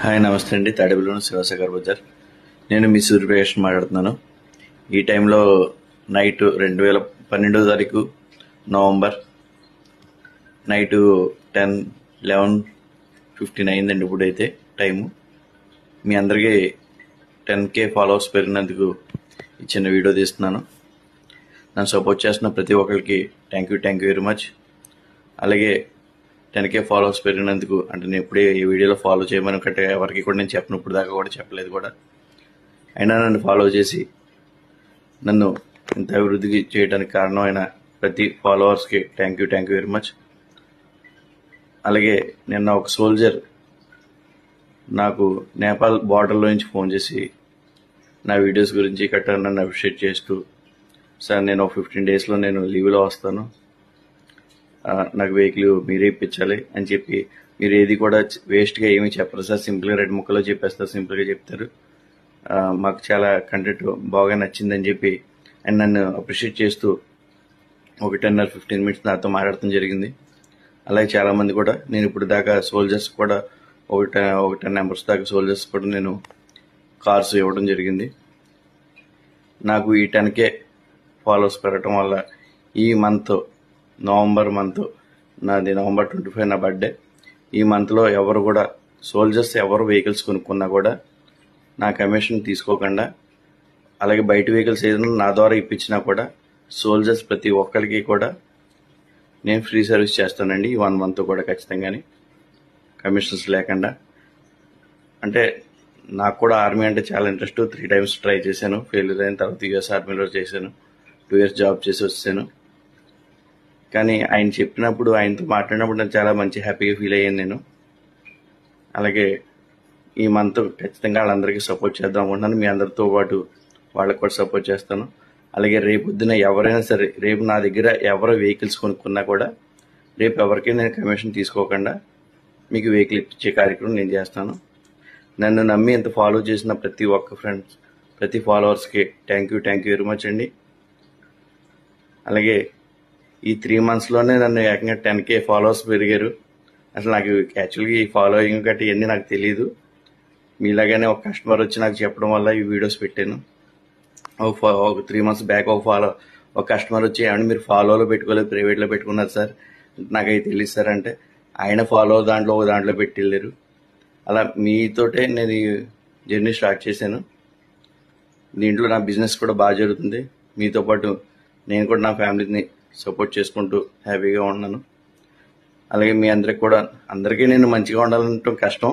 Hi నమస్తే అండి. తాడేపల్లిలోని శివసాగర్ బజార్. నేను మీ సూర్యప్రకాష్ మాట్లాడుతున్నాను. ఈ టైంలో నైట్ 2012 తారీఖు నవంబర్ నైట్ 11:15 అయిందండి. ఇప్పుడైతే టైము. మీ అందరికీ 10K ఫాలోవర్స్ పెరిగినందుకు ఈ చిన్న వీడియో తీస్తున్నాను. నన్ను సపోర్ట్ చేస్తున్న ప్రతి ఒక్కరికి థ్యాంక్ యూ వెరీ మచ్. అలాగే 10K ఫాలోవర్స్ పెరిగినందుకు అంటే నేను ఇప్పుడే ఈ వీడియోలో ఫాలో చేయమని ఒకటి ఎవరికి కూడా నేను చెప్పను, ఇప్పుడు దాకా కూడా చెప్పలేదు కూడా. అయినా నన్ను ఫాలో చేసి నన్ను ఇంత అభివృద్ధి చేయడానికి కారణమైన ప్రతి ఫాలోవర్స్కి థ్యాంక్ యూ వెరీ మచ్. అలాగే నిన్న ఒక సోల్జర్ నాకు నేపాల్ బార్డర్లో నుంచి ఫోన్ చేసి నా వీడియోస్ గురించి గట్రా నన్ను అప్రిషియేట్ చేస్తూ, సార్ నేను 15 డేస్లో నేను లీవ్లో వస్తాను, నాకు వెహికల్ మీరే ఇప్పించాలి అని చెప్పి, మీరు ఏది కూడా వేస్ట్గా ఏమీ చెప్పరు సార్, సింపుల్గా 2 ముక్కలో చెప్పేస్తారు, సింపుల్గా చెప్తారు, మాకు చాలా కంటెంట్ బాగా నచ్చిందని చెప్పి అండ్ నన్ను అప్రిషియేట్ చేస్తూ ఒక 10 or 15 minutes నాతో మాట్లాడటం జరిగింది. అలాగే చాలామంది కూడా నేను ఇప్పుడు దాకా సోల్జర్స్ కూడా ఒక 10 members దాకా సోల్జర్స్ కూడా నేను కార్స్ ఇవ్వడం జరిగింది. నాకు ఈ 10K ఫాలోవర్స్ పెరగటం వల్ల ఈ మంత్ నవంబర్ మంత్ నాది November 25 నా బర్త్డే. ఈ మంత్లో ఎవరు కూడా సోల్జర్స్ ఎవరు వెహికల్స్ కొనుక్కున్నా కూడా నా కమిషన్ తీసుకోకుండా, అలాగే బయట వెహికల్స్ ఏదైనా నా ద్వారా ఇప్పించినా కూడా సోల్జర్స్ ప్రతి ఒక్కరికి కూడా నేను ఫ్రీ సర్వీస్ చేస్తానండి. ఈ 1 month కూడా ఖచ్చితంగానే కమిషన్స్ లేకుండా. అంటే నాకు కూడా ఆర్మీ అంటే చాలా ఇంట్రెస్ట్. 3 times ట్రై చేశాను, ఫెయిల్యూర్ అయిన తర్వాత US ఆర్మీలో చేశాను, 2 years జాబ్ చేసి వచ్చాను. కానీ ఆయన చెప్పినప్పుడు, ఆయనతో మాట్లాడినప్పుడు నేను చాలా మంచి హ్యాపీగా ఫీల్ అయ్యాను నేను. అలాగే ఈ మంత్ ఖచ్చితంగా వాళ్ళందరికీ సపోర్ట్ చేద్దాం అనుకుంటున్నాను. మీ అందరితో పాటు వాళ్ళకి కూడా సపోర్ట్ చేస్తాను. అలాగే రేపొద్దున ఎవరైనా సరే, రేపు నా దగ్గర ఎవరు వెహికల్స్ కొనుక్కున్నా కూడా రేపు ఎవరికి నేను కమిషన్ తీసుకోకుండా మీకు వెహికల్ ఇచ్చే కార్యక్రమం నేను చేస్తాను. నన్ను నమ్మి ఇంత ఫాలో చేసిన ప్రతి ఒక్క ఫ్రెండ్స్, ప్రతి ఫాలోవర్స్కి థ్యాంక్ యూ వెరీ మచ్ అండి. అలాగే ఈ 3 monthsలోనే నన్ను ఏకంగా 10K ఫాలోవర్స్ పెరిగారు. అసలు నాకు యాక్చువల్గా ఈ ఫాలోయింగ్ గట్టి ఇవన్నీ నాకు తెలియదు. మీలాగానే ఒక కస్టమర్ వచ్చి నాకు చెప్పడం వల్ల ఈ వీడియోస్ పెట్టాను. ఒక 3 months బ్యాక్ ఒక కస్టమర్ వచ్చి, ఏమంటే మీరు ఫాలోలో పెట్టుకోలేదు, ప్రైవేట్లో పెట్టుకున్నారు సార్, నాకైతే తెలియదు సార్ అంటే, ఆయన ఫాలో దాంట్లో పెట్టి వెళ్ళారు. అలా మీతోటే నేను ఈ జర్నీ స్టార్ట్ చేశాను. దీంట్లో నా బిజినెస్ కూడా బాగా జరుగుతుంది. మీతో పాటు నేను కూడా నా ఫ్యామిలీని సపోర్ట్ చేసుకుంటూ హ్యాపీగా ఉన్నాను. అలాగే మీ అందరికి కూడా, అందరికీ నేను మంచిగా ఉండాలంటే కష్టం,